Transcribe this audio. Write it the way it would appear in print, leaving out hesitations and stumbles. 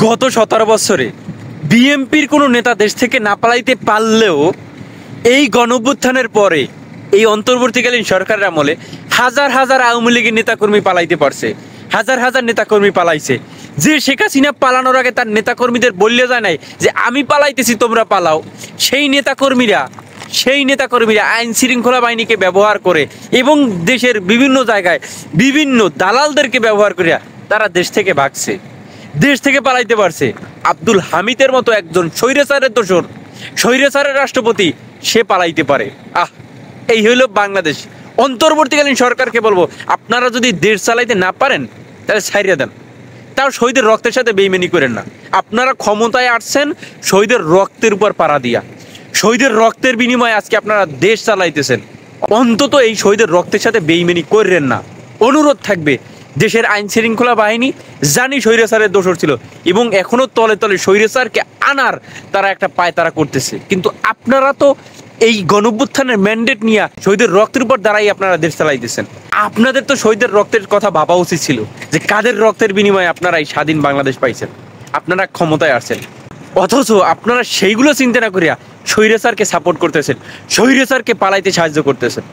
গত 17 বছরে বিএনপির কোনো নেতা দেশ থেকে না পালাইতে পারলেও এই গণঅভ্যুত্থানের পরে এই অন্তর্বর্তীকালীন সরকারের আমলে হাজার হাজার আওয়ামী লীগের নেতাকর্মী পালাইতে পারছে, হাজার হাজার নেতাকর্মী পালাইছে। যে শেখ হাসিনা পালানোর আগে তার নেতাকর্মীদের বললে যায় নাই যে আমি পালাইতেছি তোমরা পালাও, সেই নেতাকর্মীরা আইন শৃঙ্খলা বাহিনীকে ব্যবহার করে এবং দেশের বিভিন্ন জায়গায় বিভিন্ন দালালদেরকে ব্যবহার করিয়া তারা দেশ থেকে ভাগছে, দেশ থেকে পালাইতে পারছে। আব্দুল হামিদের মতো একজন স্বৈরাচারের দোসর, স্বৈরাচারের রাষ্ট্রপতি, সে পালাইতে পারে। এই হইল বাংলাদেশ। অন্তর্বর্তীকালীন সরকারকে বলবো, আপনারা যদি দেশ চালাইতে না পারেন তাহলে ছাইড়িয়ে দেন, তাও শহীদের রক্তের সাথে বেইমানি করেন না। আপনারা ক্ষমতায় আসছেন শহীদের রক্তের উপর পাড়া দিয়া, শহীদের রক্তের বিনিময়ে আজকে আপনারা দেশ চালাইতেছেন। অন্তত এই শহীদের রক্তের সাথে বেইমানি করেন না। অনুরোধ থাকবে, দেশের আইন শৃঙ্খলা বাহিনী জানি স্বৈরাচারের দোসর ছিল এবং এখনো তলে তলে স্বৈরাচারকে আনার তারা একটা পায়তারা করতেছে, কিন্তু আপনারা তো এই গণঅভ্যুত্থানের ম্যান্ডেট নিয়ে শহীদের রক্তের উপর দাঁড়াই আপনারা দেশ চালাইতেছেন। আপনাদের তো শহীদের রক্তের কথা ভাবা উচিত ছিল যে কাদের রক্তের বিনিময়ে আপনারা এই স্বাধীন বাংলাদেশ পাইছেন, আপনারা ক্ষমতায় আসছেন। অথচ আপনারা সেইগুলো চিন্তা না করিয়া স্বৈরাচারকে সাপোর্ট করতেছেন, স্বৈরাচারকে পালাইতে সাহায্য করতেছেন।